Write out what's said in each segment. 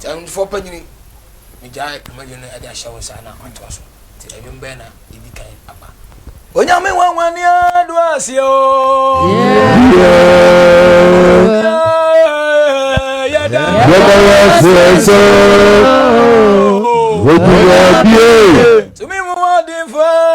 And for penny, me jai, imagine at the show sana on Tosso. Till I don't banner, it became Papa. When you mean 1 year, do I see you? To me, more than fire.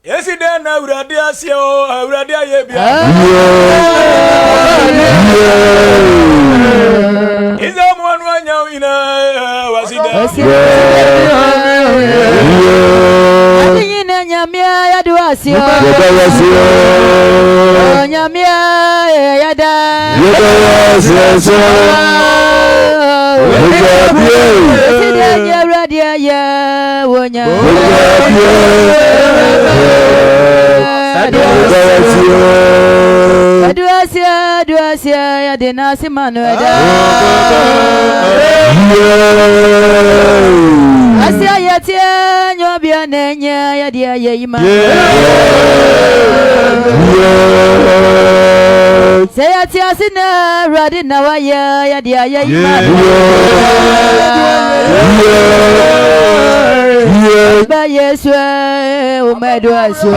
Yes, it done. I would have see you. I would have is that one now in a was it? Nyamia do asio. Nyamia yada. Duasia de Nasimano. Asia yatia nyobia nenya ya dia yima. Say yatia sina radi nawaya ya dia yima. Ba Yesu umeduasu.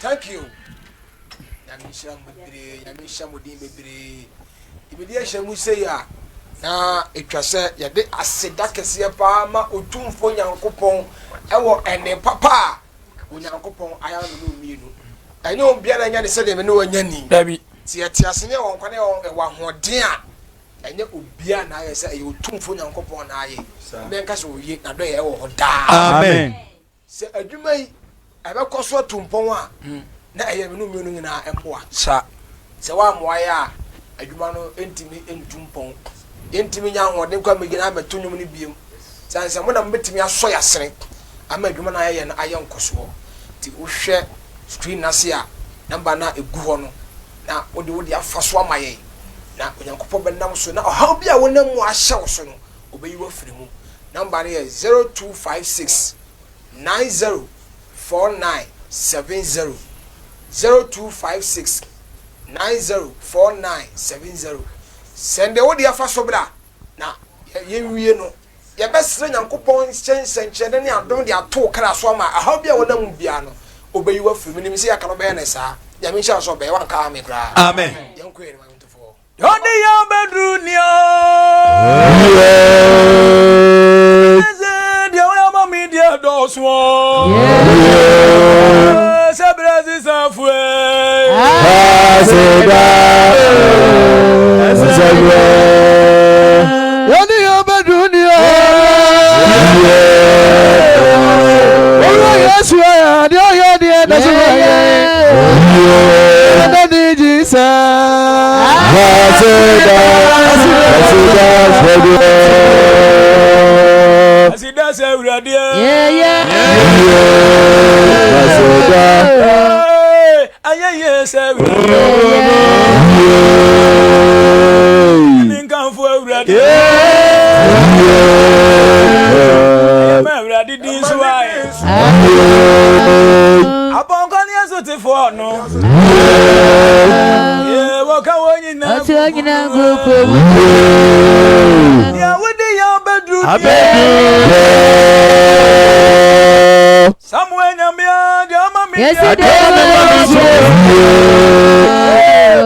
Thank you. Na etwase ya de aseda kese pa ma otumfo nyankopon ewo ene papa onyankopon aya no mienu enye obia na nya ne se de me no wanyani dabi tie asene won kwane ewa hoden a enye obia na aye se e otumfo nyankopon na aye men ka se oyi na do ye wo hoda amen se adwuma yi abekoso tumpon a na eye me no mienu nyina emboa sa se wa moya adwuma no entimi entumpon entimi nya hode kwa megina abetonwum ni biem sanse mo na mbetimi aso ya sere ama adwuma na aye na aye nkoso ti wohwe screen na se a namba na egu ho no na wode afaso amaye na onyankopɔ benam so na ohaw bia wonam mu ahye so no obeyi wa firi mu namba ne 0256 904970 0256 904970 sende wode afaso bra na ye wie no ye besre nyankopɔn nhyɛnhyɛnkyɛne ne adom de ato kra so ama ahaw bia wonam bia no obeyi wa firi mu nim se yakano be ne saa ya me nhyɛ so be wanka ame kra amen yanko ene mantofo yodi ya bedrunia dia wa ma media doso se brazi safue aseda aseda yodi ya bedrunia Yesu ya dia dia da Daddy Jesus Asida se uradia Aye se uradia Ninkan fu uradia Ma uradia din suwaye Abonkan yeso te fo no Waka woni na atanyina group ya wodi ya bedru Samuel nyamia de ama mi ya de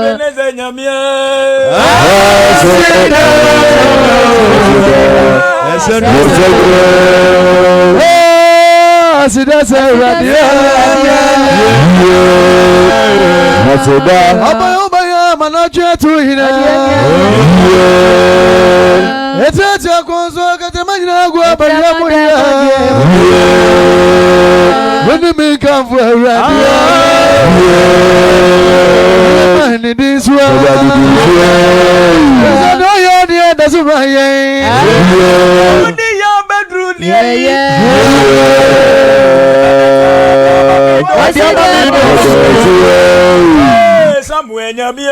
Beneze nyamia Asida se radio Asida Abaya manaje tu hina Etete konzo katemanyina gwa baya muya Wani mi kamfu radio Mani diswa Zado yo dia dasumaye Wani ya bedru ni Samuel Nyamie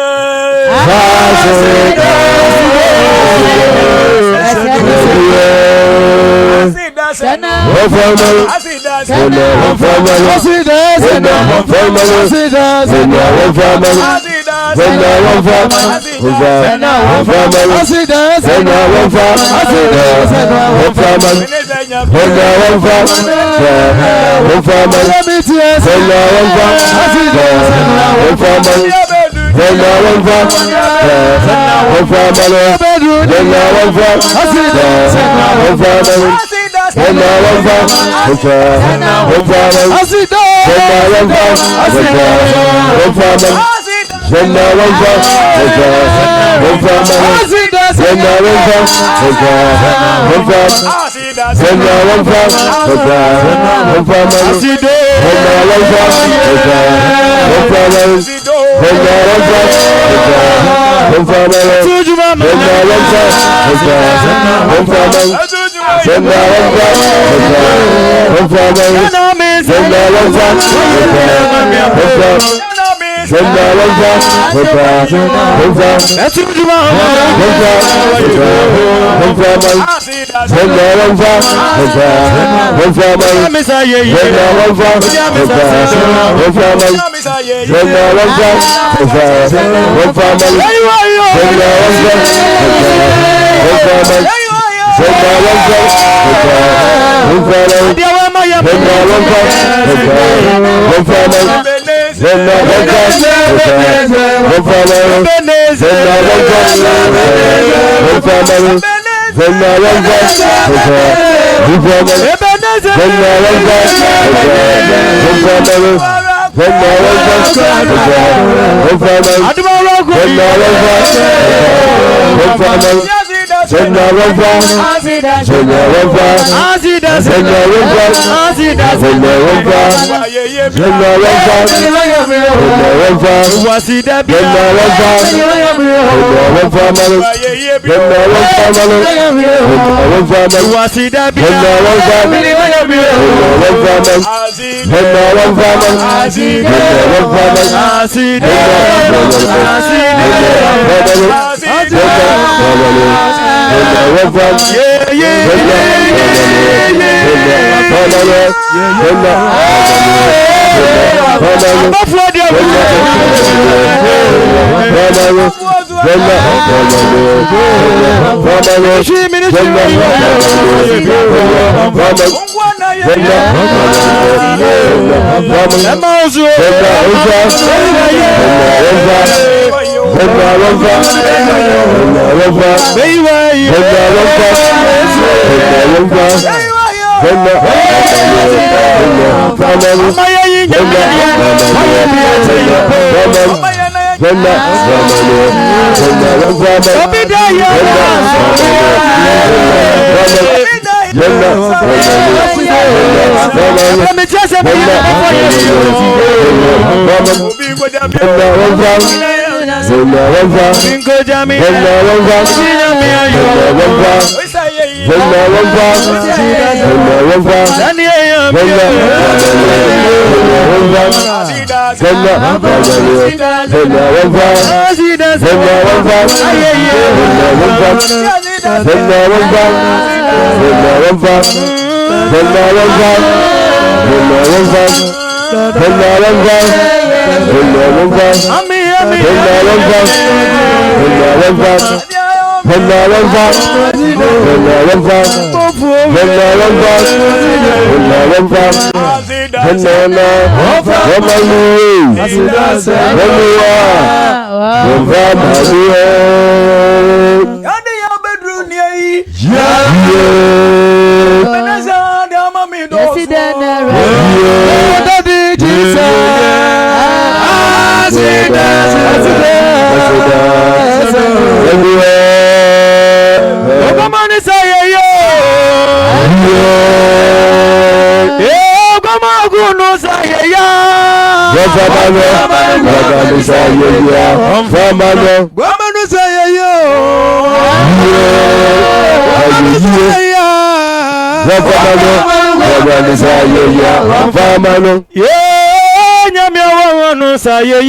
nyame wonu saye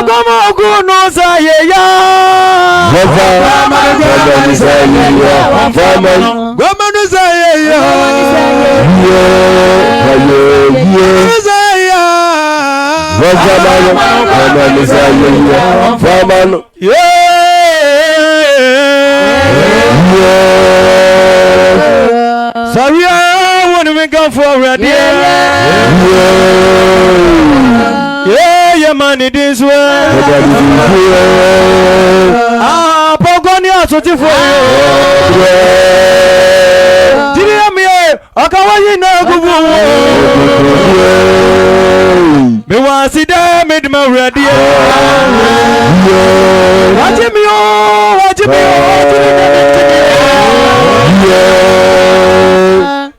Goma gunu saye ya Goma nu saye ya Saria wonu me kan for ready yeah man this way pogoni asoti for Diri mi akawayi na gubu me wasida made my ready watch me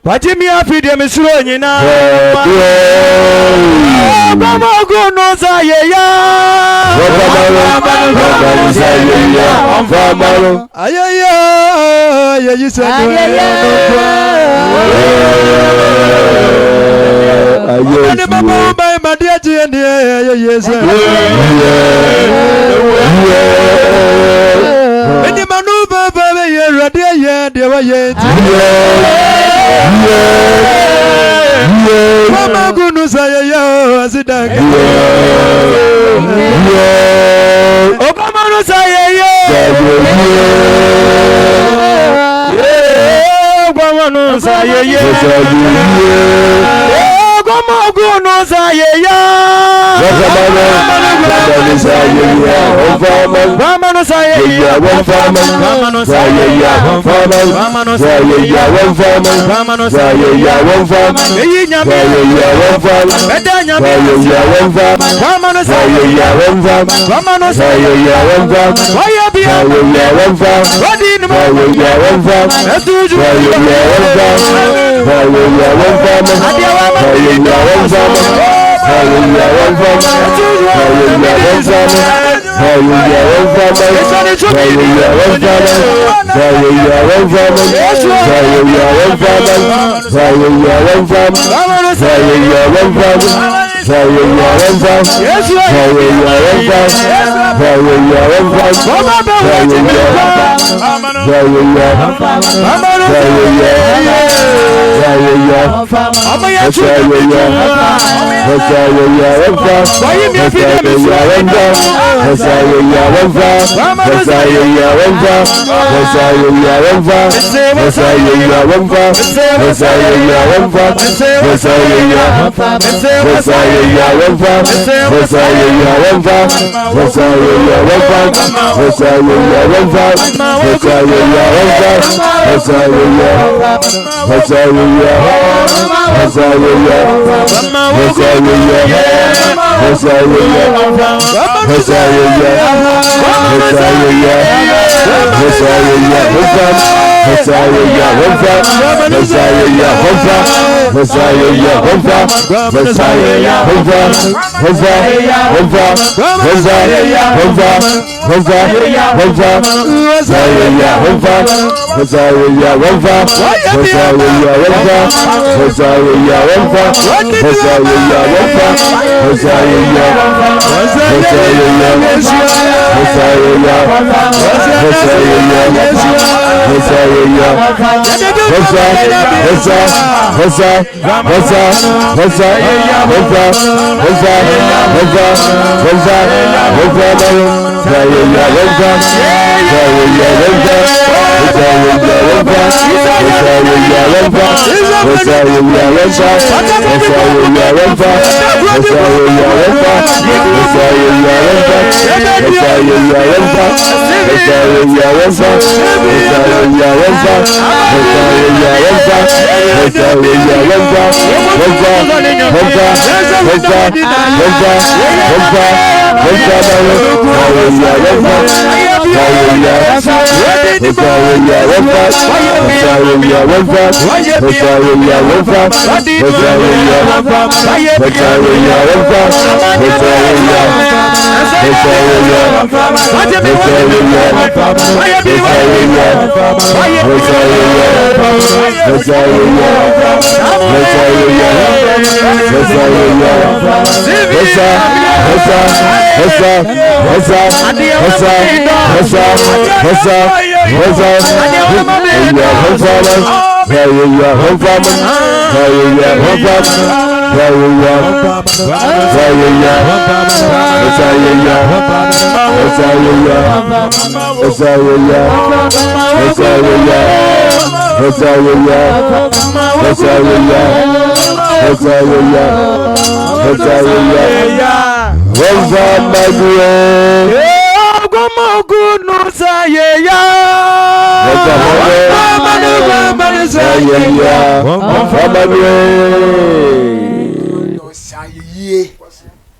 Waji mi afi de misuro nyina Baba go no saye ya Baba saye ya Famalo ayaya ya yisa ayaya baba ba madia je ne ya yesa Eni manu baba ye radia ye de wa ye Mama gunu saya ya asidaka Obama no saya ya Obama no saya ya Obama gunu saya ya Obama no saya ya Obama no saya ya Obama no saya ya Obama no saya ya Obama no saya ya Eyi nyame Beda nyame Obama no saya ya Obama no saya ya Waya biya Wadi ni mo Etuju Adia wama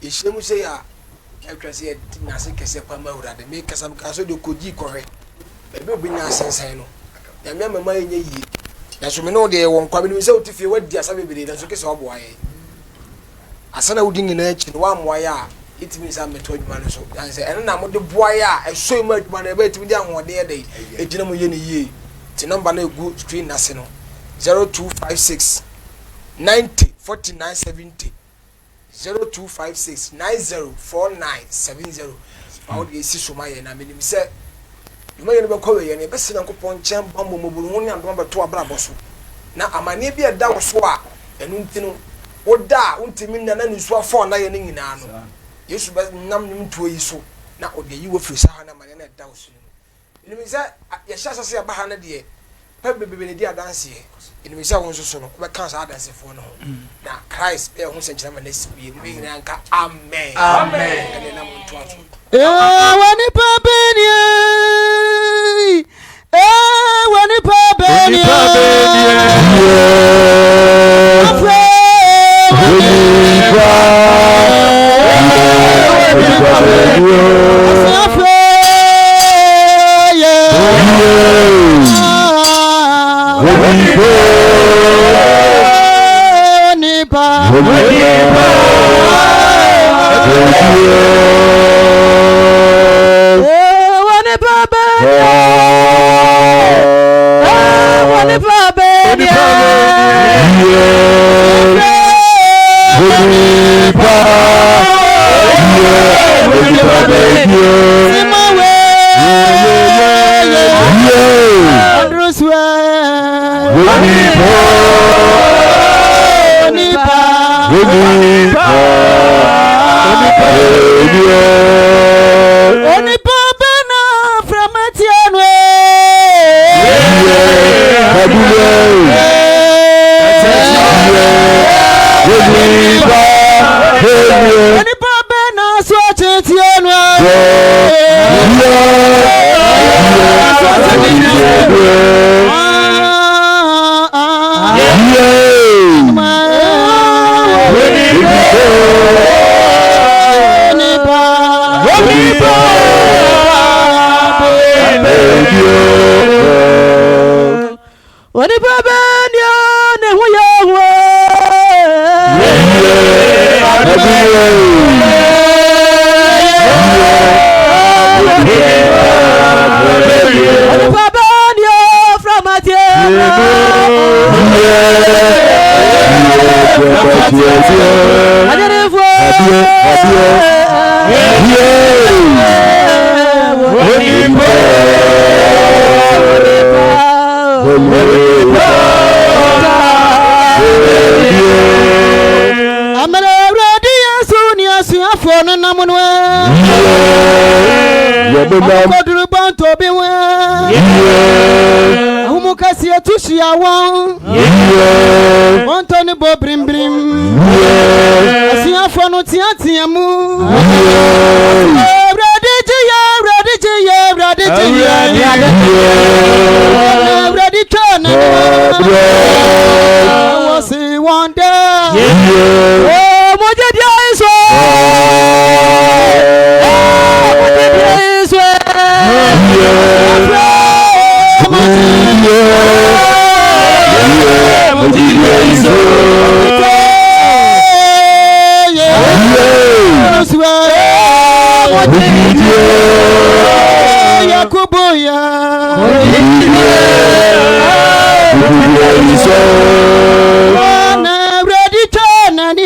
Ishemu say ya etwase nase kese pama urade me kasam kaso de koji kore ebe obinya sensen no ya me mama enye yi ya so me no de won kwa me no se otifie wadi asa bebere na so kese obo aye asana wudi nyina echi no wa moa ya itimi sa meto adwuma no so yan se eno na mo de boa ya eso mu adwuma na ebe itimi de ahode ye dey ejina mo ye ne yi ti number na egu screen na se no 0256 90 49 70 0256 904970 how dey see so my na menim say duma ye no be kowe ye ne be se nankopon chen bambo moburu ho ne andoma beto abrabo so na amane bi eda wo so a enu ntino oda untimi na nisu afọ na ye ne nyina no yesu be nam nim tuo yi so na ode yi wo firi sa ha na mane na eda wo so ni mi say ye hyasa se ba ha na de pe bebe ne di adanse ni mi say won so no be kan sa adanse fo no na Christ be ho senchira ma na sibi ni nyina nka amen amen ene na muntu aso wani pabeni wani pabeni Yakubuya na ready turn and I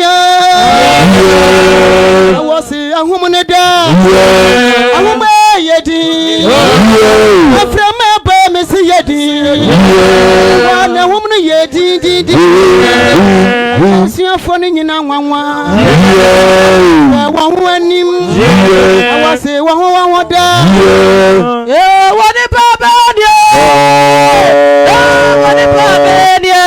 was a woman ahuma yedi aframa ba mesi yedi na woman yedi di si afoni nyina nwanwa wa hoanim awase wa hoda woni baba dia woni baba dia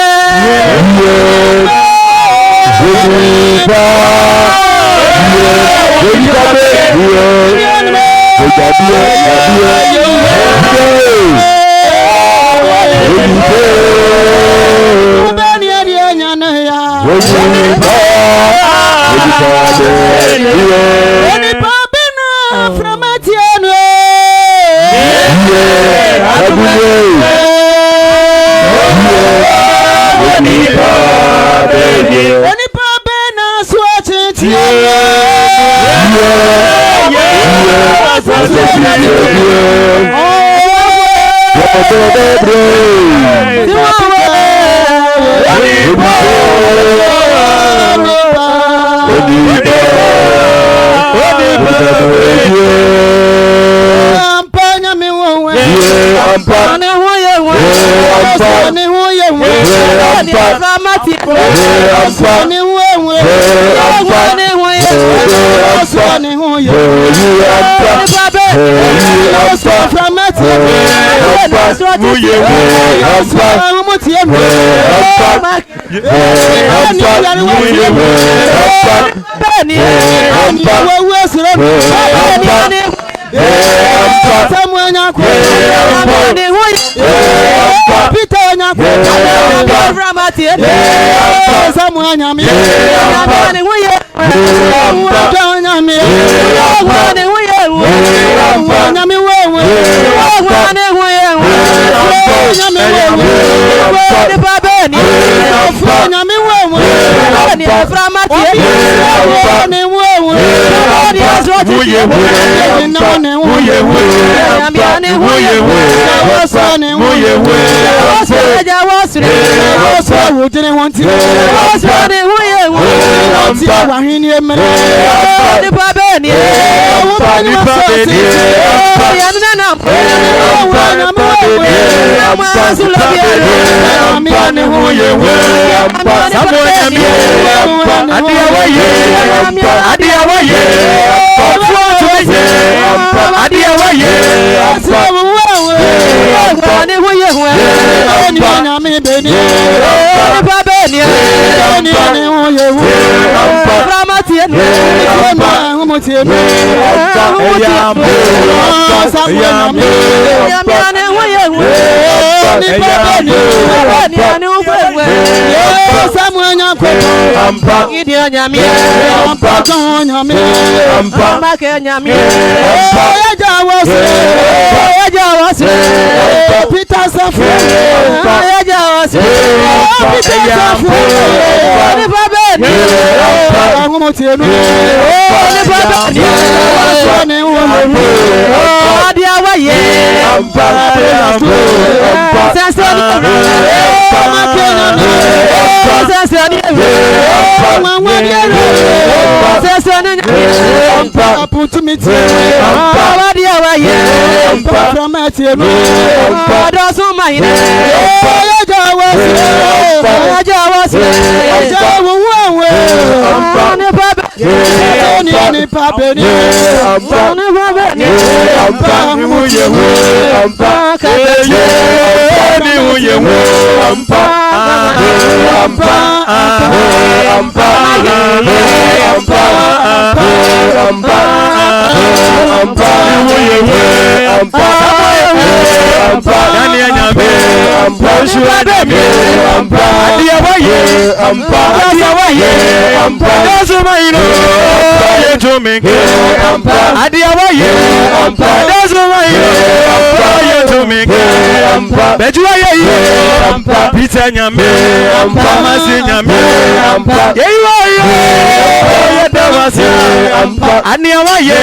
Peter Aniawaye,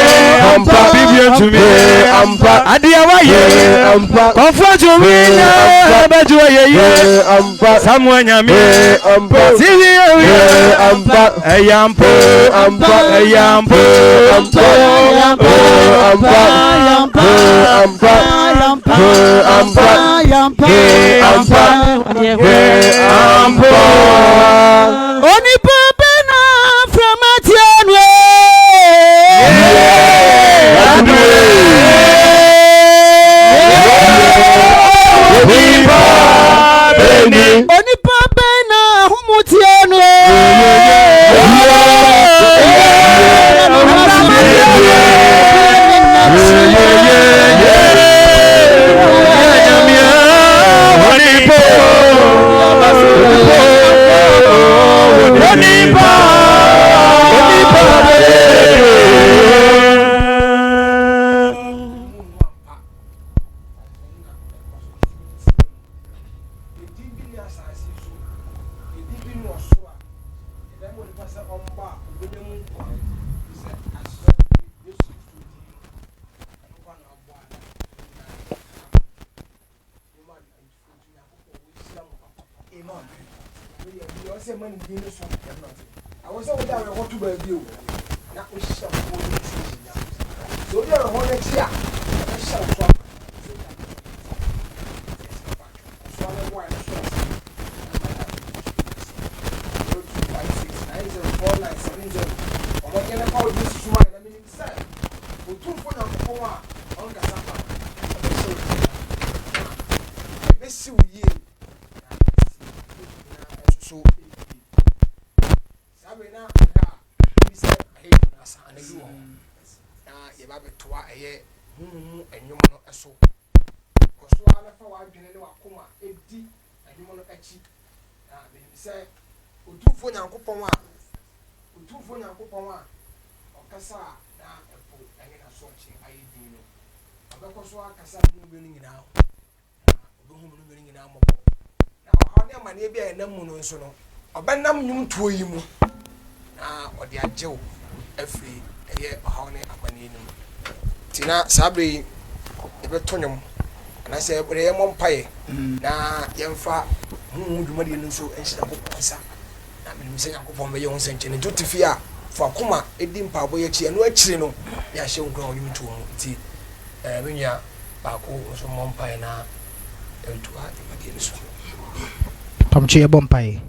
Bibian to me, Adiawaye, comfort to me, Bajuaye, someone Yami, Ayampo, Only Papa from Atianwe. Only Papa na Humutianwe. I was over there what to review. Now we shall go to so you are on next year. I shall drop. So I want to 256904970. I'm going to call this one. I mean, sir, we took one on the phone on the summer. Let's see you. So Sabina, we said, hey, and you you have it to a and you want to so. Because one of our Geneva, empty, and you want to achieve. They say, we do for your coupon, or Cassa, and in a sort I do. Because one Cassa winning now. Winning in our mobile. Now, how many be a number so no? Obanam nyum tuo yi mu na ode ajew afri eye ohawne abane nim tina sabre ebeto nyum na se ebere mompaye na yemfa dwumade no so enhira kokonsa na menim se yakopon be ye ho senchene tutifia fa koma edi mpabo ye chi eno akire no ya hye nkwa onyum tuo mu ti benya ba ko so mompaye na entua dwumade no so Tomche bompaye.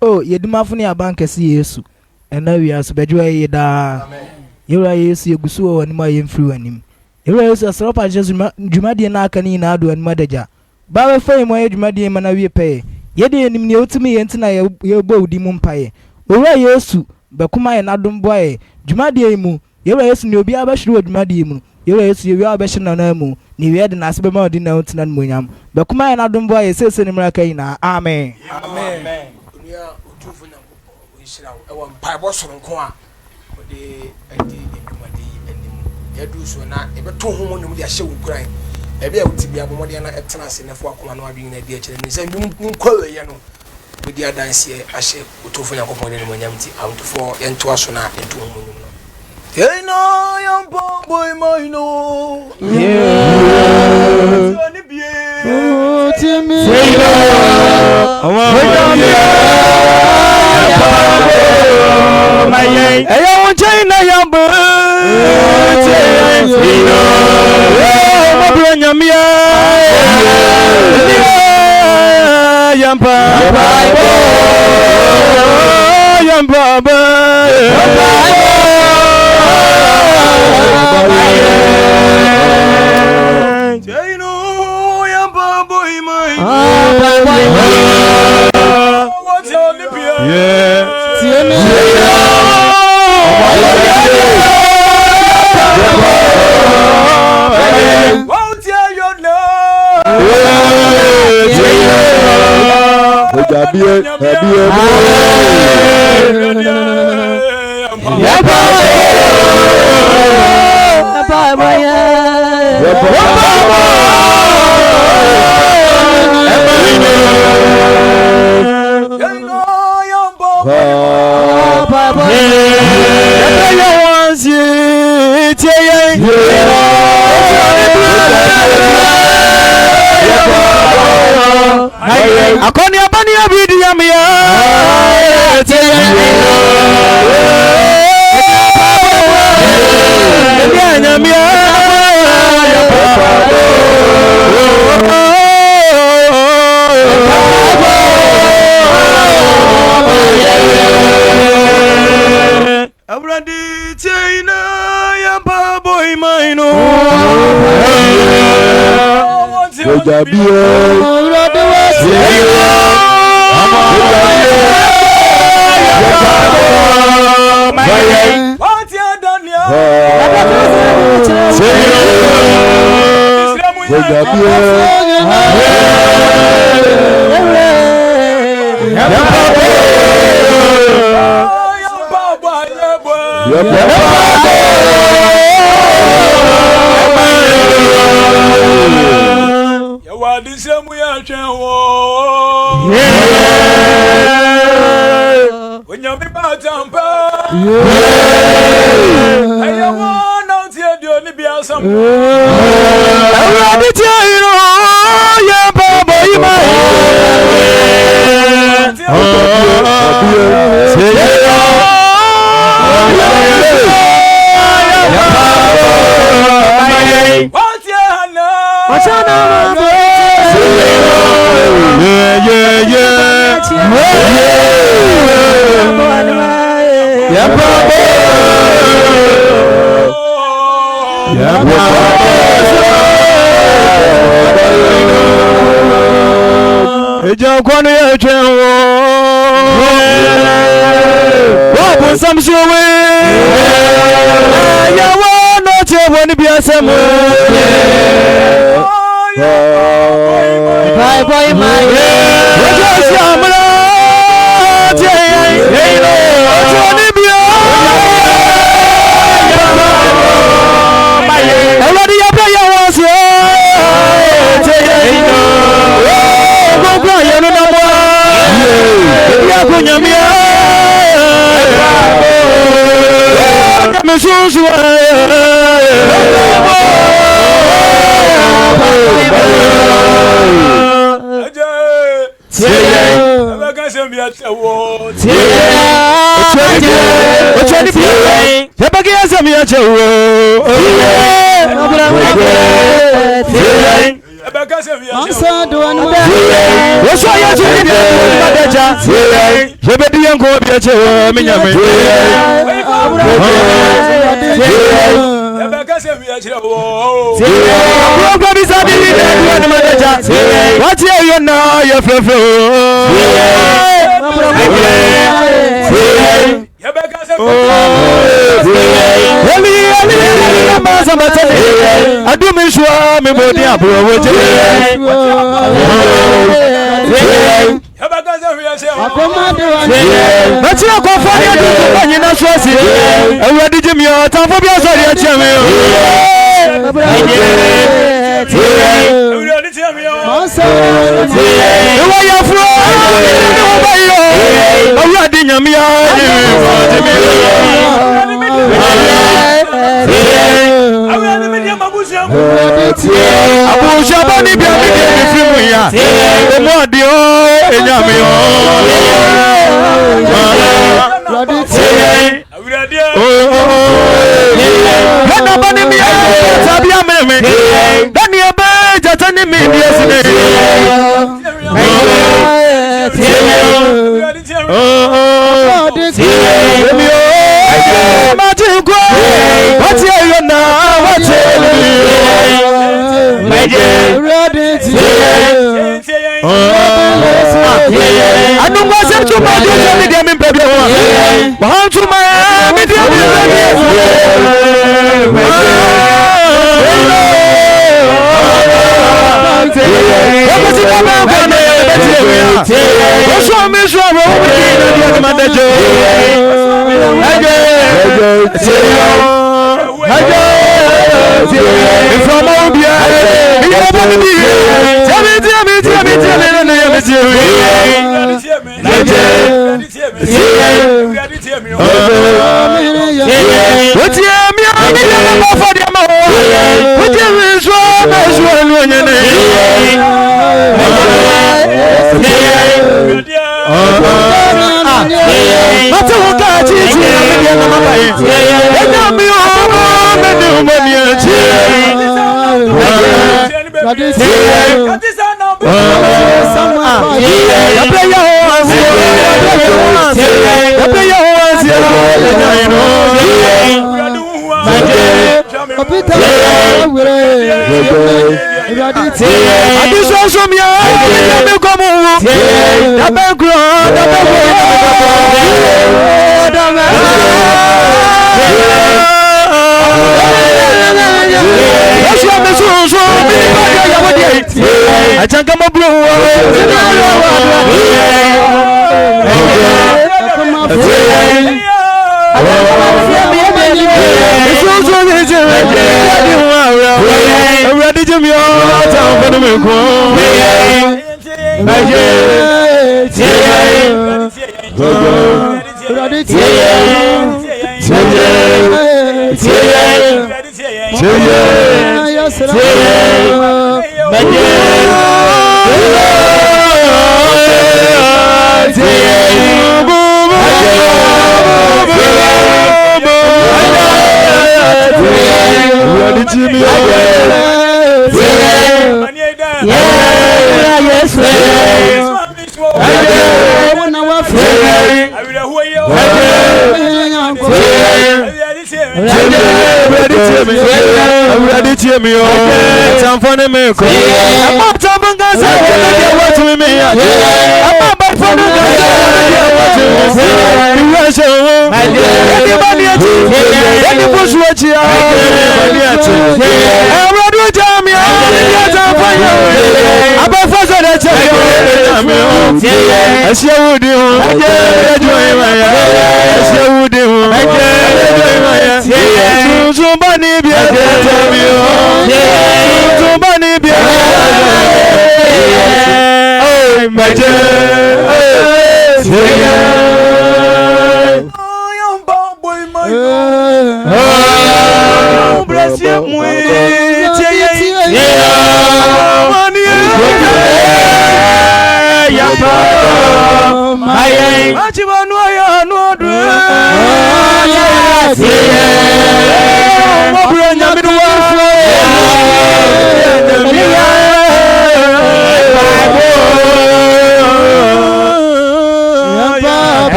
Oh, yedimafo ne abankese Yesu. Ena wiaso bedwa yeda. Amen. Yewra Yesu yegusu wo anima yemfiri wanim. Yewra Yesu asropa Jesu dwumade na aka ni na ado anima daja. Ba we fa mo dwumade ma na wie pɛ. Yede enim ne otumi ye ntina ye bo udi mu mpaye. Owra Yesu bekuma ye nadom boye. Dwumade mu. Yewra Yesu ne obi abahwiri wo dwumade mu. Yewra Yesu ye wi abahwiri na mu. Ni wi de na asebe ma odi na ntina monyam. Bekuma ye nadom boye sese ne mraka ina. Amen. Amen. Amen. Ewa mpaibo soronko a ode adi edwumade anim yadu so na ebeto ho monum de ahye wukuran ebe a wutibia bomode na etena se nefo akoma na wadwen na de akire ni se nkwawe ye no odi adanse ahye utofo yakopon ne monyam ti awtofo yento aso na ento ho monum no hey no yambo boy my no yeah oni bie timi Ayo China yambo Nyamia Yamba Abradi China Yamba boy mine. When you be bad jumper, I want out here to only be awesome. I want to tell you, yeah, Baba, you might.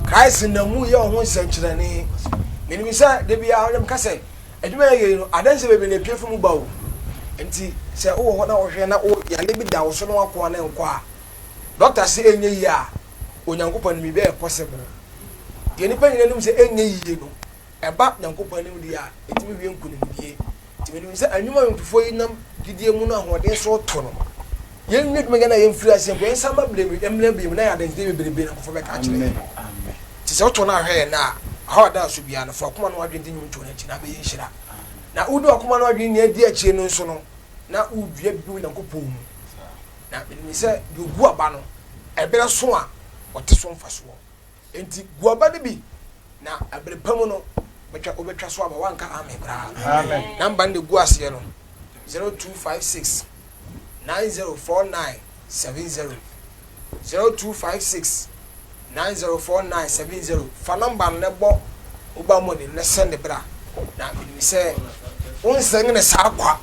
Christ na mu ye ho senkyerene menim say de bia dem ka say aduma ye no adanse bebe na piefo mu bawo enti se wo ho na wo hwe na wo yale bi da wo so no akwa na nkwa doctor say enye yi a onyankopon mi be possible de ni panyin num say enye yi no eba nyankopon nim di a etimi wie nkunim die etimi nim say anwuma yomfo yi nam didie mu no ahoden so to no yen nit me gana yen free asem ko ensamba blame emle bi na ya de be na ko be ka kire amen ti se to na hwe na how da so bia no fa kuma no adwende nyum to na ti na be yen hira na udu akuma no adwende adi akire no so no na udua bi nyankopon mu na me se de gu aba no ebere so a wote so mfa so enti gu aba de bi na ebere pamu no betwa so aba wanka amen bra amen number de gu ase no 0256 904970 0256 904970 fa number no bo uba mo de send bra na me se unseng ne sa kwa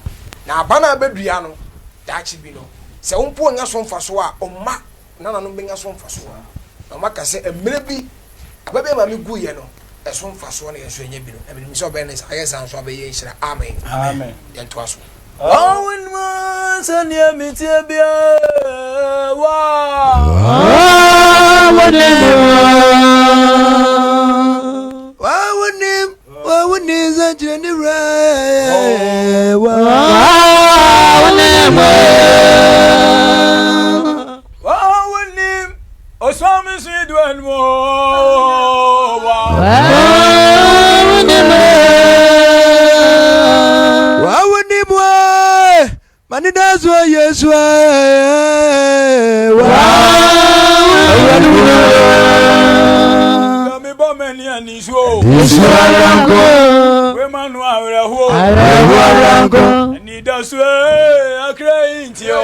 na abana bedua no daachi bi no se umpo nya so mfa so a omma nana no benga so mfa so na maka se emre bi ababe ma me gu ye no eso mfa so na yeso nya bi no na me se obenes ayesa so abaye nhira amen amen yanto aso Awin man sanya mitebia wa wawunim zanjani ra wawunim oswami sidwan mo Manidazo Yesu Kami bomeni anisho Iswaranko We manu awreho Awreho Nidazo akre intio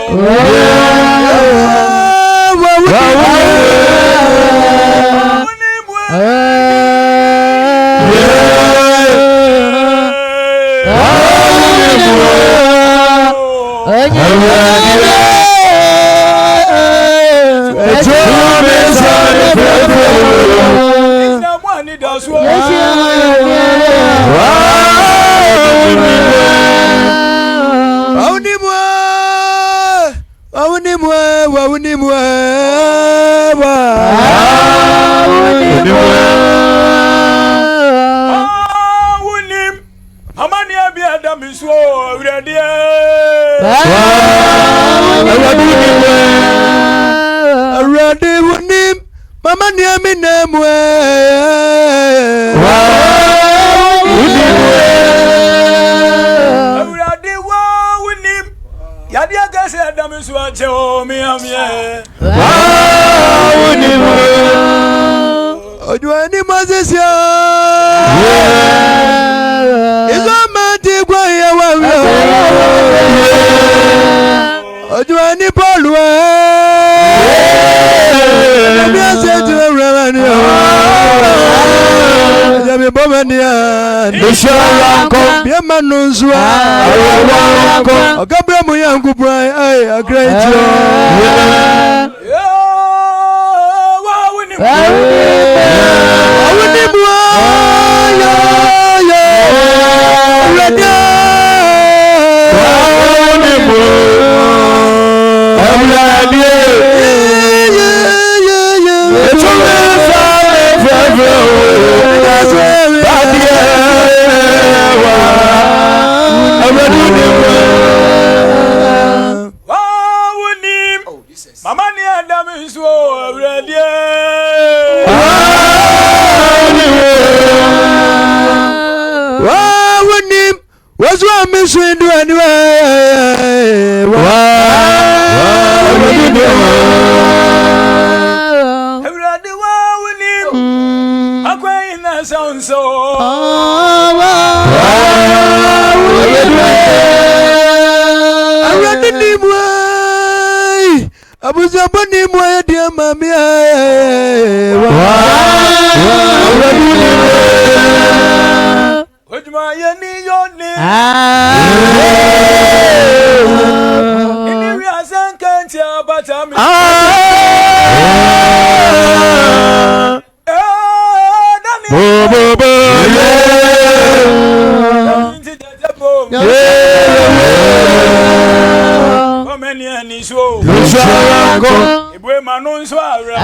Mama ni amina mwe Awurade wa wunim Yadi agase adam so ache o mi amye wunim Ojuani mazesia Izamati kwa ya wawe Ojuani Paulwa Jabi bomania Nisharanko Biema nunzua Awaranko Ogabra muyangu brai Ay agreitio Wawunimu Wawunimu Radia Wawunimu Radia Mama ni Adam is already. What's wrong, Miss Windu anyway? Sound so Abuzabani moya dia mami Ojma yani yoni Ini riasan kanti abatami Ibwe manu nso awra.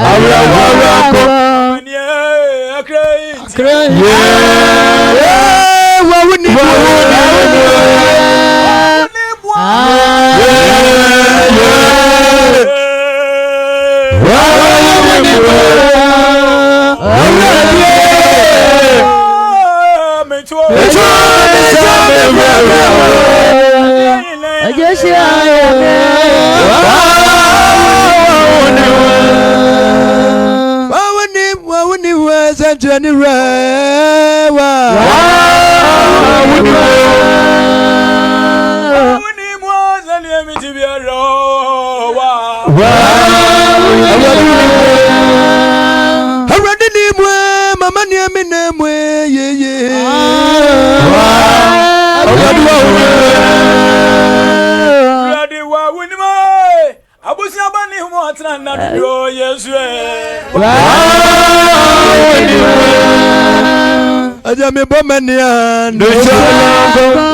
Ajami bomania ndoja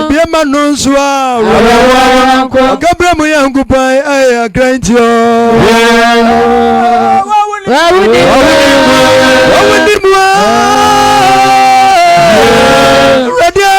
bia manonswa kabra mu yangu pai ay agrantio wawuni mwa radio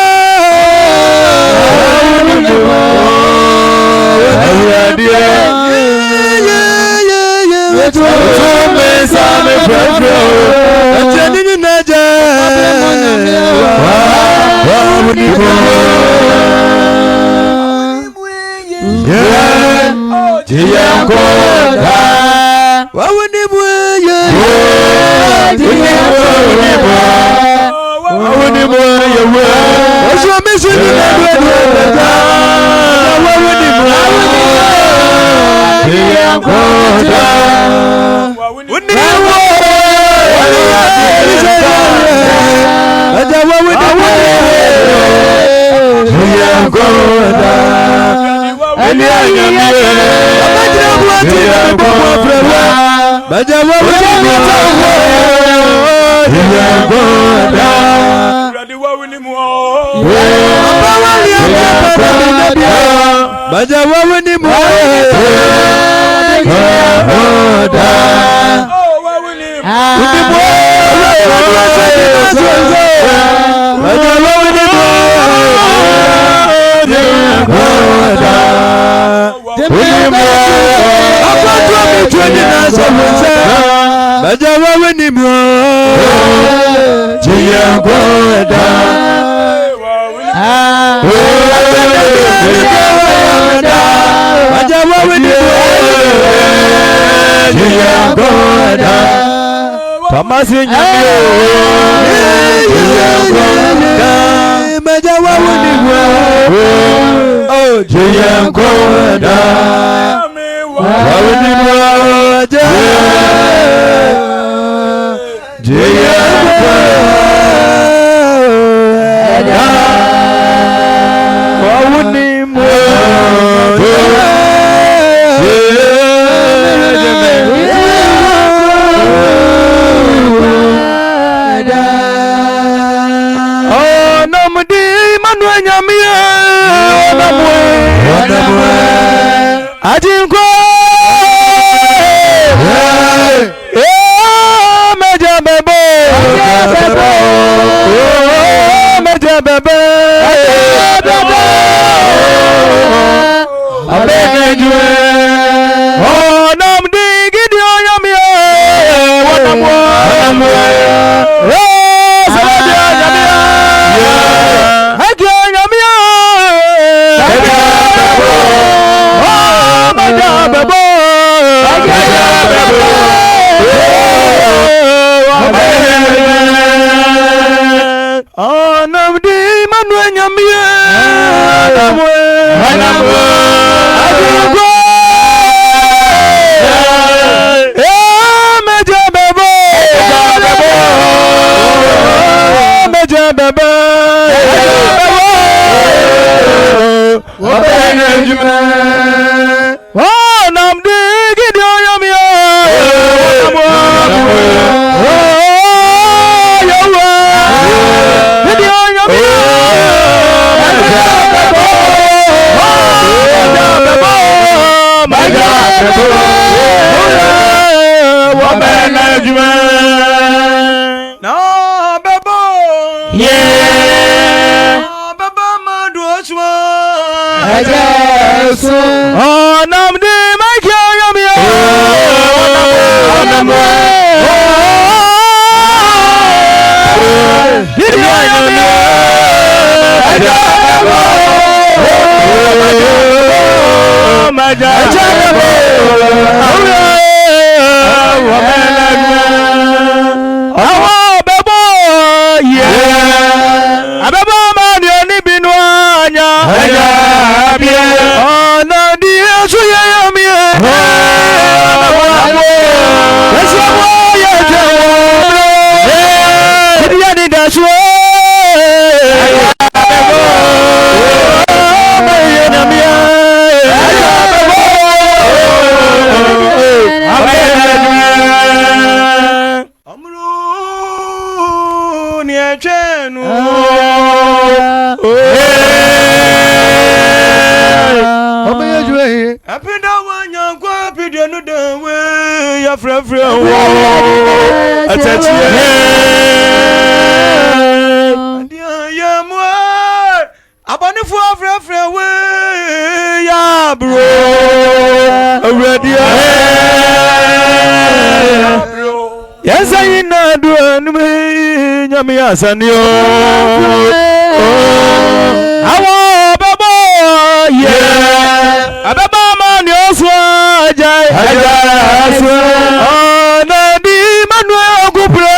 Ejesu. Onam di makia yamia. Onam. Didi yamia. Ejesu. Maja. Ejesu. Awo bebo ye. Abebo ma ni oni binu anya. Ejabie. Ona di Yesu ye yami. Yesu mo ye jewo. Didi ya ni dasu. Yes, I know do nyami asanio. Awo babo ye. Ababa man yoswa jai. Na di Manuel Gupre.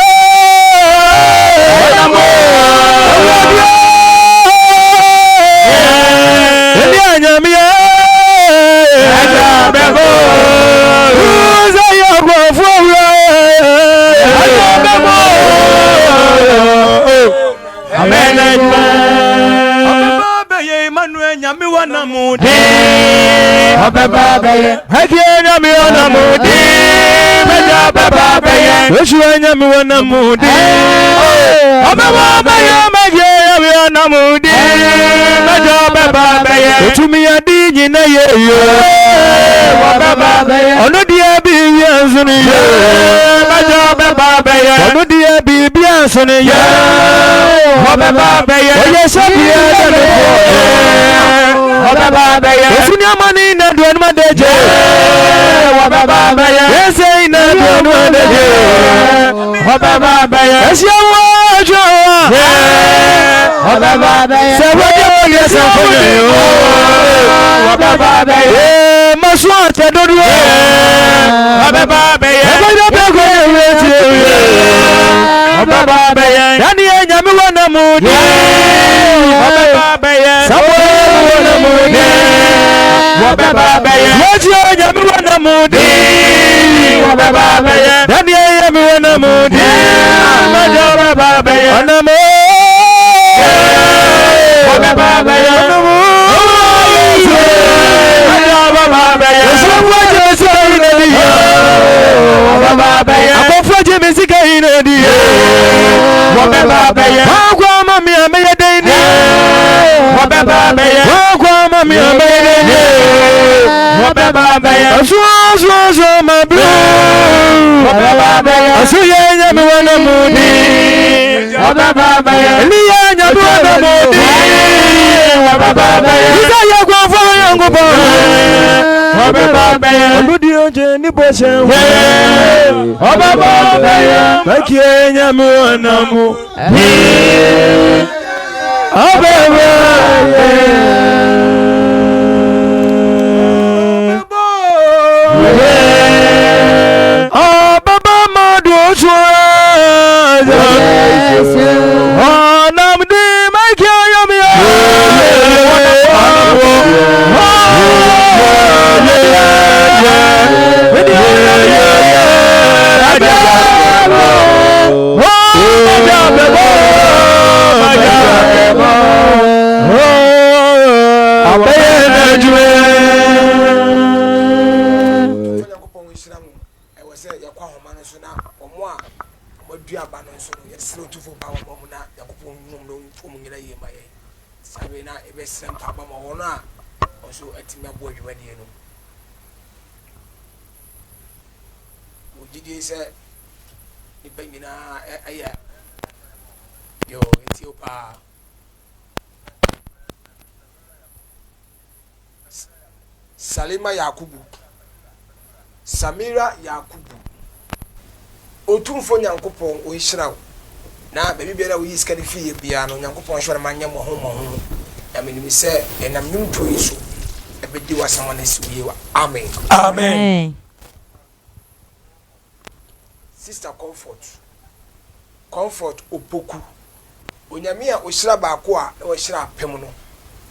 Nyami Salima Yakubu, Samira Yakubu. Otumfo Nyankopon o Israel. Na baby biara wo yiska de fie bia no Nyankopon hwere manya mo ho. Ya me say enam nim to yiso. Ebedi wasama na siwe wa. Amen. Amen. Sister Comfort Opoku. Onyame a ohyira baako a na ohyira apem no.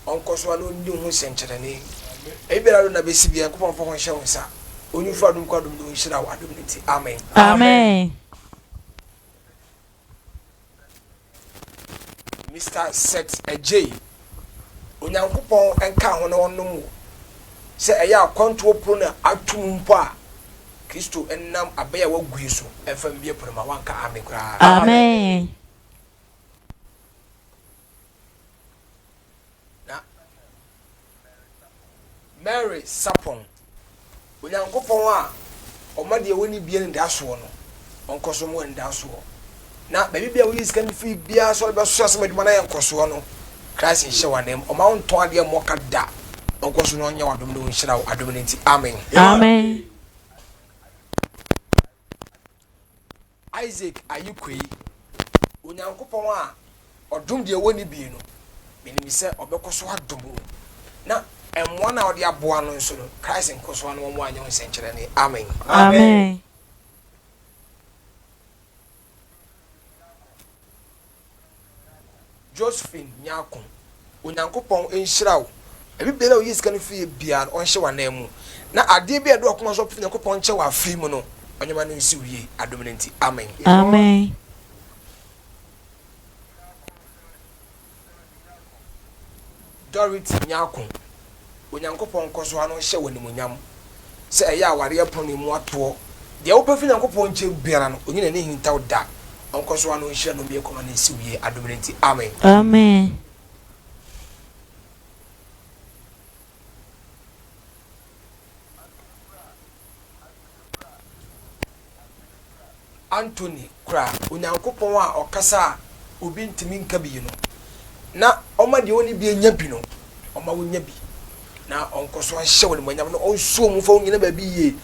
Onkoso no ndi ho senkyerene. Ebira na besi bia Nyankopon fo ho hye wonsa. Onyufu adum kwadum do ohyira wa adum nti. Amen. Amen. Mr. Set Ej. Onyankopon enka ho na wonnom. Se eya akwanto pro na atum mpo a Kristo ennam abaya wagui so efam bie prema wanka amen kra. Amen. Na Mary Sapon. Onyankopon a omade woni bie nda so no. Onkoso mo nda so. Na baby bia wo yiskan fi bia so be so asema dwuma na yankoso no. Christ in show name o ma wonto ade mo ka da. Onkoso no nya wadom no nhyira wo adom nti amen. Amen. Isaac Ayukwe Onyankopon a odum de woni bi no menim se obekoso adom na emwa na ode aboa no nso no Christ nkoso no mo anya nsenkyere ne amen. Amen. Josephine Nyakon Onyankopon enhyira wo ebi bela wo yisika no fie bia on hye wa na mu na ade bia do akoma so Onyankopon kye wa afri mu no onyama no nsi wie adom nti amen. Amen. Dorothy Nyakon Onyankopon koso ano hye woni munyam se eya aware apon ni mu ato de wo pafi Onyankopon kye biara no onyina ne hintaw da onkoso ano hye no be koma na nsi wie adom nti amen. Amen. Anthony kra Onyankopon a okasa obi ntimi nka bi no na oma de oni bi enya bi no oma wonya bi na onkoso hye woni manyam no onsuo mu fa onyina ba bi ye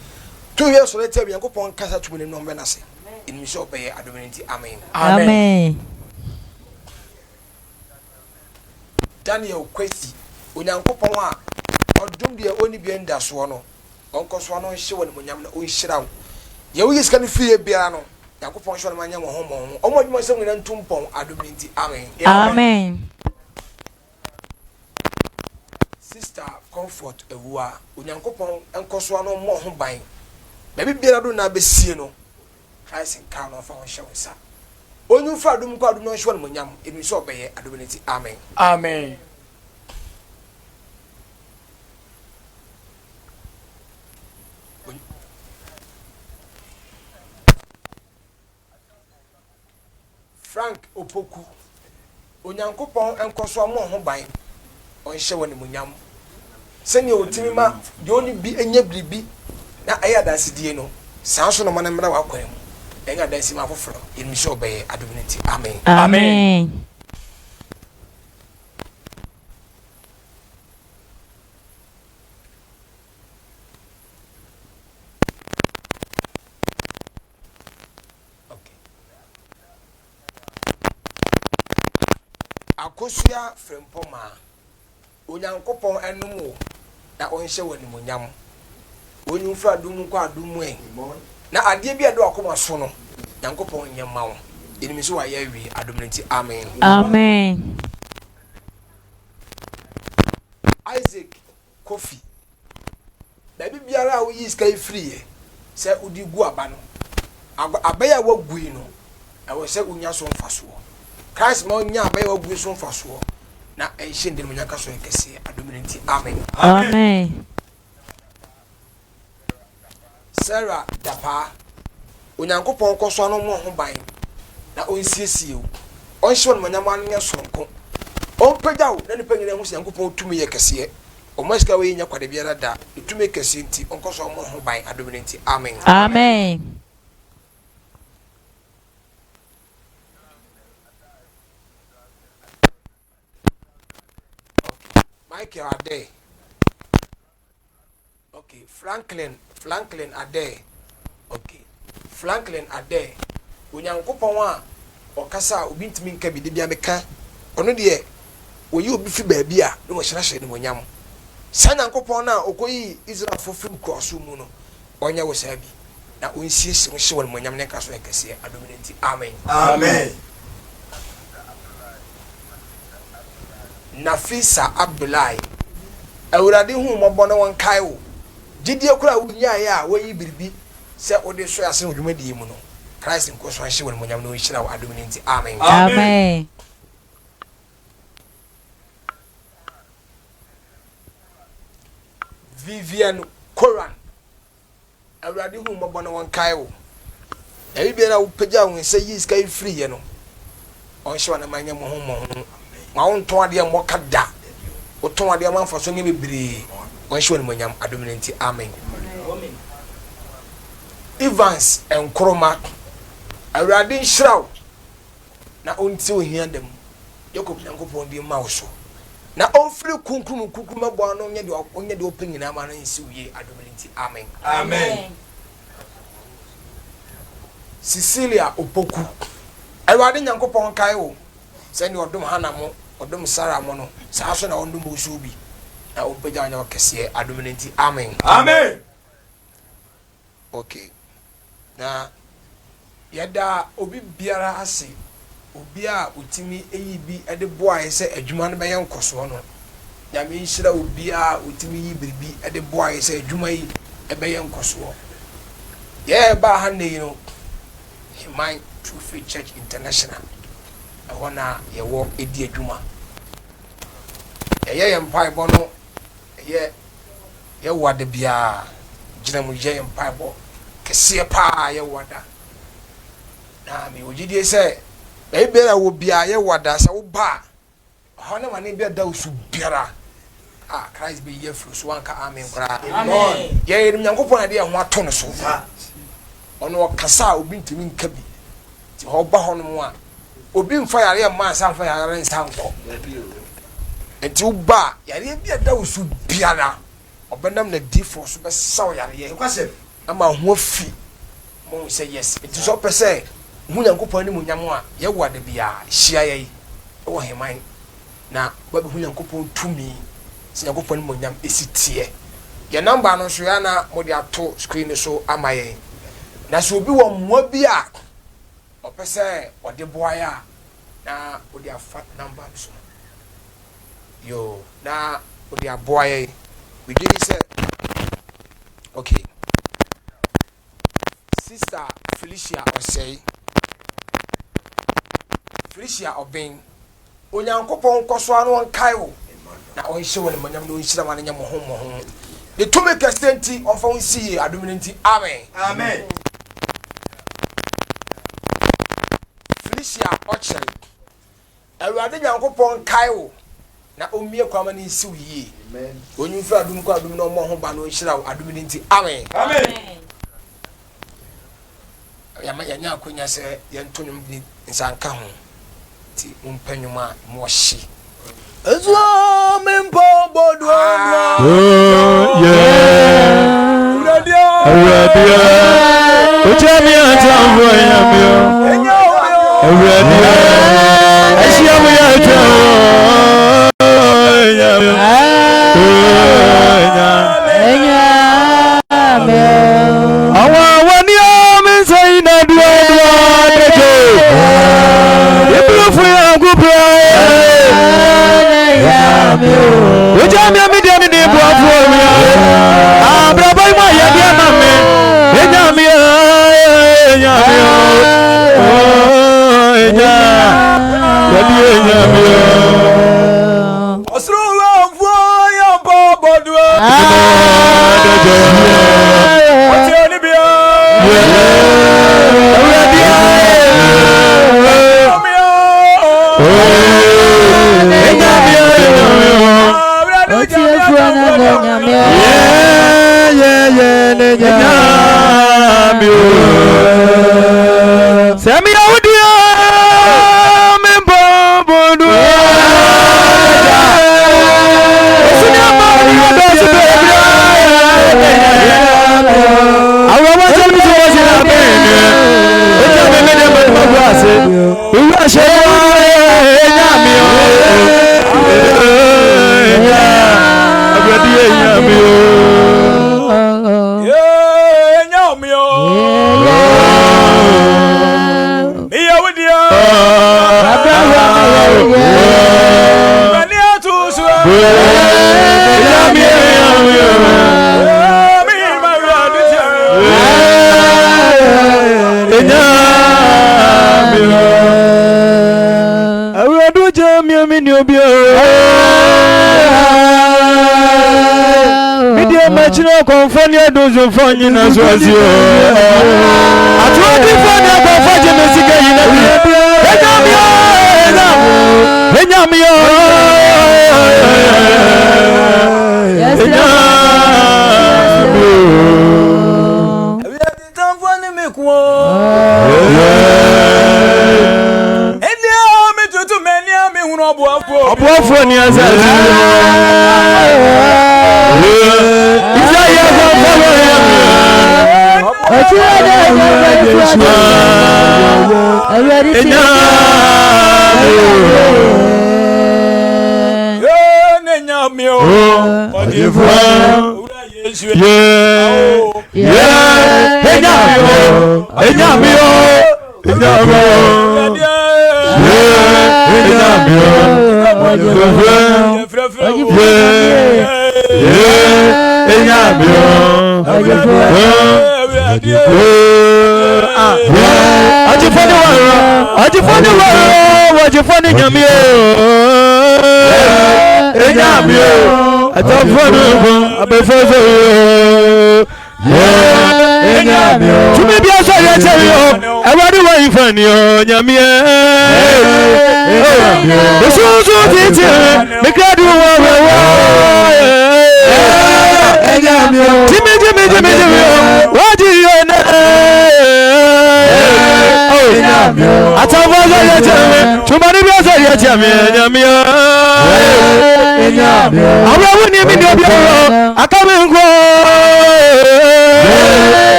to ye so lete Onyankopon kasa tumene no mbe na se enimi so obeye adom nti amen. Amen. Daniel Kwesi Onyankopon a odum de oni bi enda so no onkoso no hye woni manyam no onhyira wo ye wo yiska no fie bia no Yakopon hye woni manyam ho mo omo dwuma se ngina ntumpon adom nti amen. Amen. Sister Comfort Ewua Onyankopon enkoso no mo ho ban baby biara do na besie no Christ nka no fa ho hye wonsa onyu fa adum kwa adum no hye woni manyam emi so obeye adom nti amen. Amen. Frank Opoku Onyankopon enkoso mo ho ban on hye woni munyam sene otimi ma de oni bi enya bribi na aya dasidie no sanso no man mra wakwan mu enya dansi ma foforo emi so obeye adom nti amen. Amen. Akosua frempoma Onyankopon enum wo na onhye woni munyam onyu fra dum kwa dum na ade bia do akoma so no Nyankopon nyema wo enimi so waye awie adom nti amen. Amen. Isaac Kofi baby biara wo yi sky free se udi gu aba no abaya wagui no e wo se unya so mfaso Christ ma onya abaya wagui so mfaso na enhye ndem nyaka so ekese adom nti amen. Amen. Sarah Dapa Onyankopon koso no mo ho ban na onsiesie wo onhye won manyama anya sonko onpagyaw na nipa nyina hu Nyankopon tumi ye kese o maska we nya kwade biara da tumi kese nti onkoso mo ho ban adom nti amen. Amen. Michael Ade Okay, Franklin Ade. Okay. Franklin Ade. Onyankopon a okasa obi ntimi nka bi de bia meka. Ono de oyi obi fi baabi a no hyerahye ne monyam. Sanyankopon na okoyi Israel for film cross mu no. Onya wo sabi. Na onsiesie mo hye won monyam ne ka so ekese adominanti. Amen. Amen. Nafisa Abdullahi. Awurade hu mobɔ no won kai wo. Gidie kura wunya ya wayi biribi se ode so ase odwumadi mu no. Christ nko so ahye won monyam no nhira wo adominanti. Amen. Amen. Vivian Koran. Awurade hu mobɔ no won kai wo. Ebi bia wo pagya wo se yi sky free ye no. Onhye wana manya mo ho. Ma won to ade mo kada. O to ade ma mfa so ne bebre. Onhye wana manyam adominanti. Amen. Evans and Kroma. Awurade nhira wo. Na onti ohia dem. Yakob Nyankopon di ma wo so. Na onfiri kunkum mabo ano onye de opanyina ma no nsi wiye adominanti. Amen. Amen. Cecilia Opoku. Awurade Nyankopon kai wo. Se ni odum Hanamo, odum Sara mo no. Sa so na ondum osubi. Na opagya anya okese adominanti. Amen. Amen. Okay. Na yada obi biara ase. Obi a utimi eyi bi ede boa ye se adwuma no be yenkoso no. Ya me nhira obi a utimi yi biribi ede boa ye se adwuma yi ebe yenkoso. Ye ba ha ne no. Himan True Faith Church International. Ahona ye wo edi adwuma. Ye mpai bo no ye wade bia gina mu ye mpai bo kese pa ye wada. Na me ogidie se ebera wo bia ye wada se wo ba. Ahona mane bia da usu biara. Ah, Christ be ye fru so anka amen kra. Amen. Ye Nyankopon ade ho ato no so. Ono kasa obi ntimi nka bi. Ti ho ba ho no mu a obi mfa yare ma san fa yare nsan ko. Enti wo ba yare bia da usu biara. Obenam na D4 so be saw yare ye. Kwase. Ama ho afi. Mo say yes. Enti so pese hu Nyankopon ni munyam a ye wade bia hia ye. Wo heman na ba be hu Nyankopon tumi. Si Nyankopon ni munyam esitie. Ye number no so ya na mo de ato screen so amaye. Na so obi wo mmoa bi a opese ode boaya na ode afa number so. Yo, na ode aboaya. We did say okay. Sister Felicia Osei. Felicia Obeng. Onyankopon koso anu on kai wo. Na on hye woni manyam no nhira ma nyam ho. The to make extenti on fa nsi adominanti. Amen. Amen. Felicia Ochel. Awurade Nyankopon kai wo. Na omie kwama ni nsi wiye. Amen. Onyu fra adum ko adum no mo ho ba no nhira adominanti. Amen. Amen. Ya nya akonya se yentonum ni nsanka ho. Ti umpanyuma mo hye. Ezwa mempo bodwa. Awurade ochami atambo yamio Awurade ashiamu yatambo awa wani amensa ina dua dejo iblufu ya gubra ochami amide ni buafu ya abrabai ma ya dia mame Chino Confonia doesn't find you as well as you. I told you for the Confonia Messica.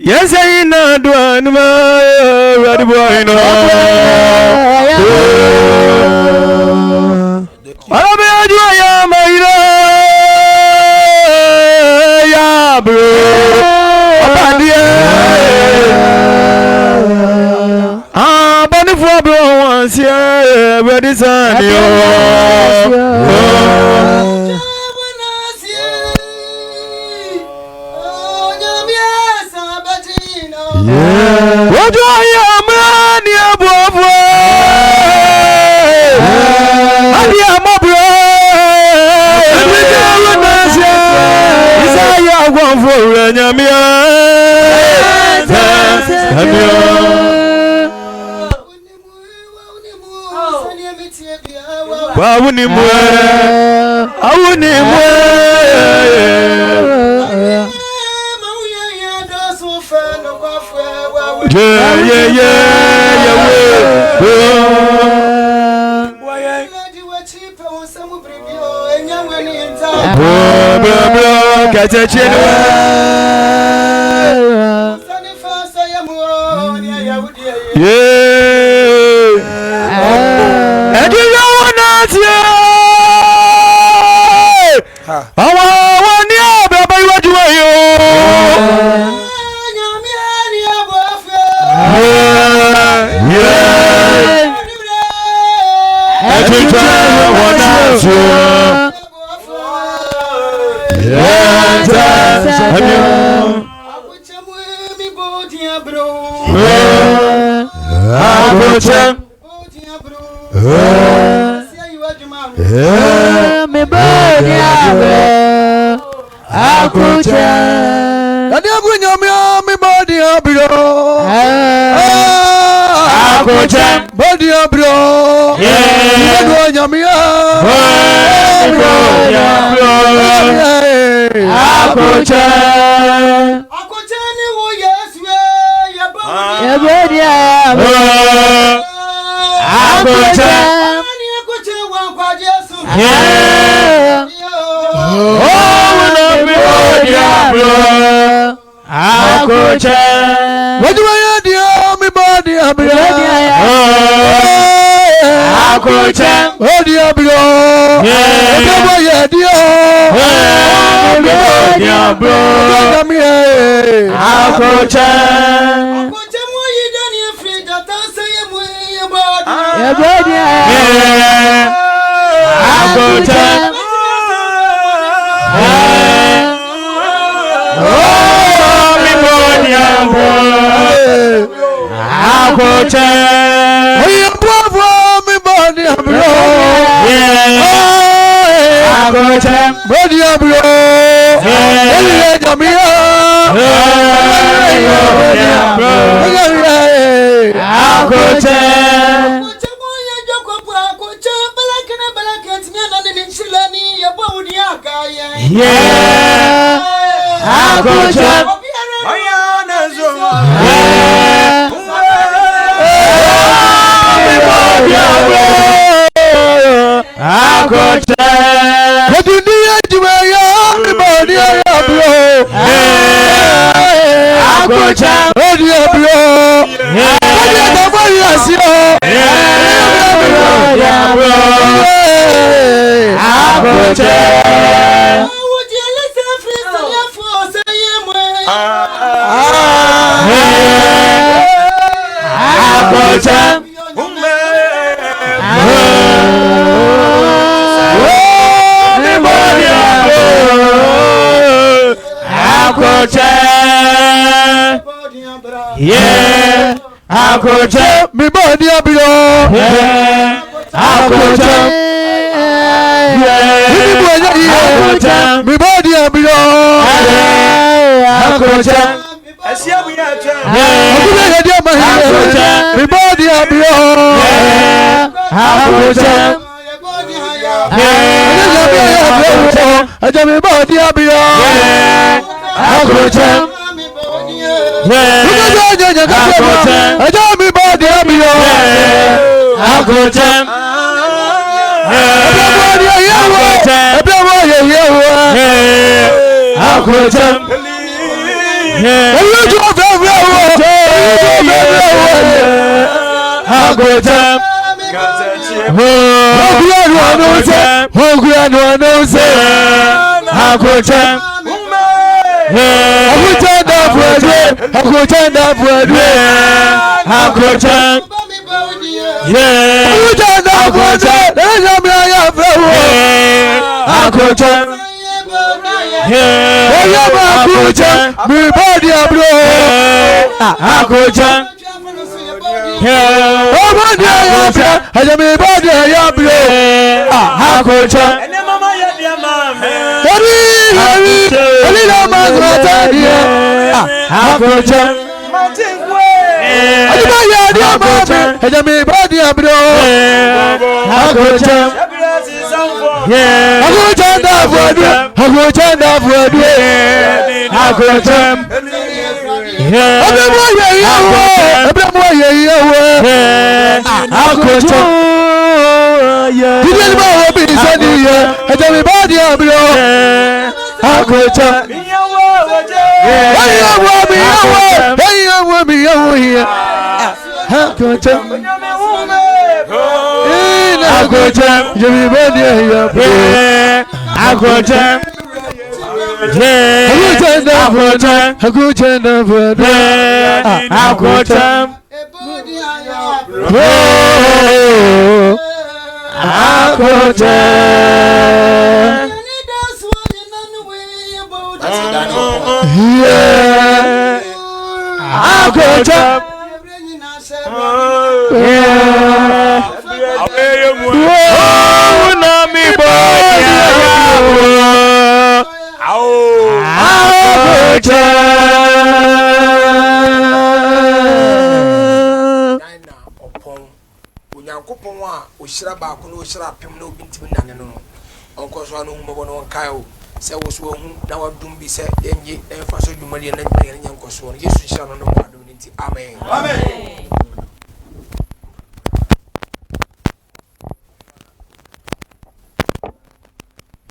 Yes, I know, do I know, ready boy, no. I'll be a joy, my bro. nasia body sanio Ojo ya mani abobo Adi amobro Ebijawo nasia Isaya gwonfo nyamia Sanio Awuni mwe Oshira baako no oshira pem na obi ntimi nane no onko so anu humbo no kayo se wo so hu na wadum bi se enye enfa so dwumari na nyɛ nyanko so no Yesu hira no no adom nti amen amen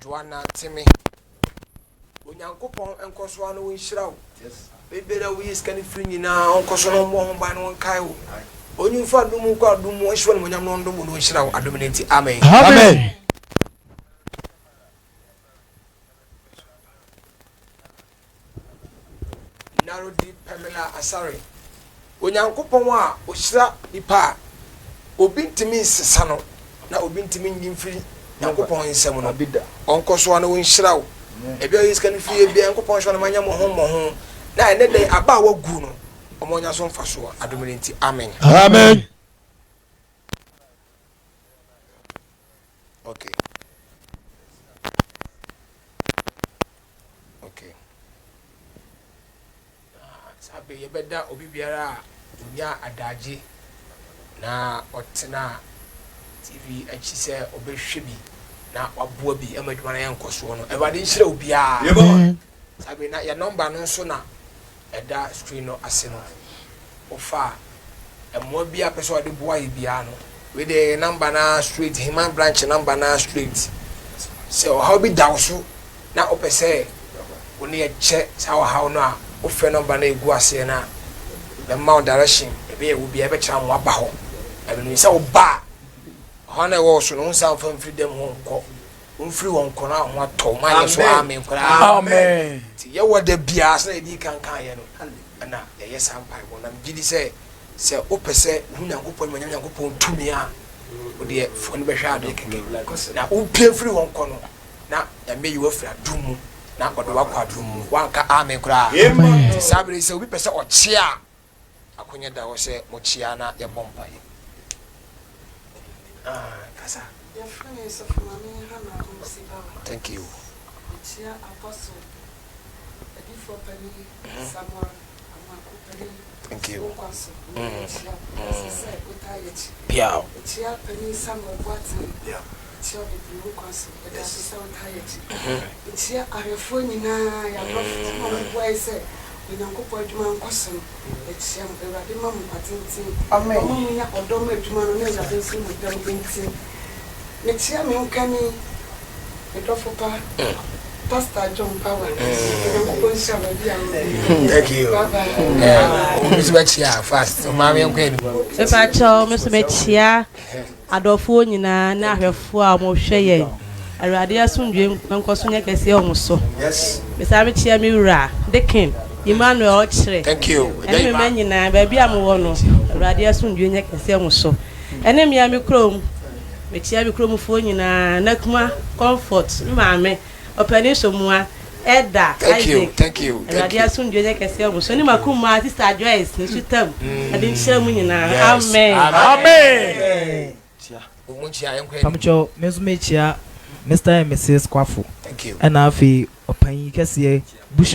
Joanna Timi Onyankopɔn enko so anu wo hira wo bebere wo yiskani firi nyina onko so no mo ho ba no kayo Onyu fa dumu kwa dumu onhwe no nyam no ndomu no nhira wo adom nti amen Amen. Narodi Pamela Asare Onyankopon a ohira nipa obi ntimi sesa no na obi ntimi nyimfiri Nyankopon nsem no onkoso na wo nhira wo ebi o yiska no fie bi Nyankopon hwe no manya mo ho na ene den aba wa gu no omonya so mfa so adom nti amen Amen. Okay. Sabe yebeda obi biara nya adaje na otena TV achi se obehwe bi na waboa bi amadwuma na yankoso no ewade nhire obi a sabe na ya number no so na eda screen no ase no ofa emo bi a person de boa yi bia no we the number na straight human branch number na straight so how be down so na opese oni e che sa how no a ofe number na egu ase na the mount direction e be wo bia e be kira mo aba ho e be no se oba ho na wo so no sa fam free dem ho nko unfree won ko na ho ato ma ye so amen kora Amen. ti ye wo da bia sa e di kan ye no na ye sampai won am gidi se opese hu Nyankopon ma Nyankopon tumi a o de fo be hwa ade keke na o pie free won ko no na ya me yiwa free adumu na odo wa kwa adumu wanka amen kora amen sabre se obi pese o chia akonya da wo se mo chia na ye bompa ye kasa thank you chia apostle before penny Samuel thank you yeah chia penny Samuel Watson yeah chia the blue council that is so tired chia arefo nyina ya prophet mo boy say Nyankopon adwuma nkoso chia Ewurade ma mu patenti amen mo nya odom adwuma no na Ewurade nso mu dam enti ne chia me nkani Edofopa Pastor John Power. Thank you. Miss Bechia fast. Mama nkweni. Efa cho Miss Bechia adofo nyina na ahwefo a mo hwe ye. Awurade asundwe nkoso nya kese o mo so. Yes. Mesa me chia me wura Deacon Emmanuel Ochire. Thank you. Emi me nyina ba bia mo wo no. Awurade asundwe nya kese o mo so. ene me am krom me chia me krom fo nyina nakuma comfort maame opani somua Eda, thank you. Radia soon do like I say, so ni makuma sister Joyce, ni sutam. I didn't share money na. Amen. Amen. Pamcho, Mr. and Mrs. Kwafu. Thank you. And Afi, Opani Cassie, Bishop.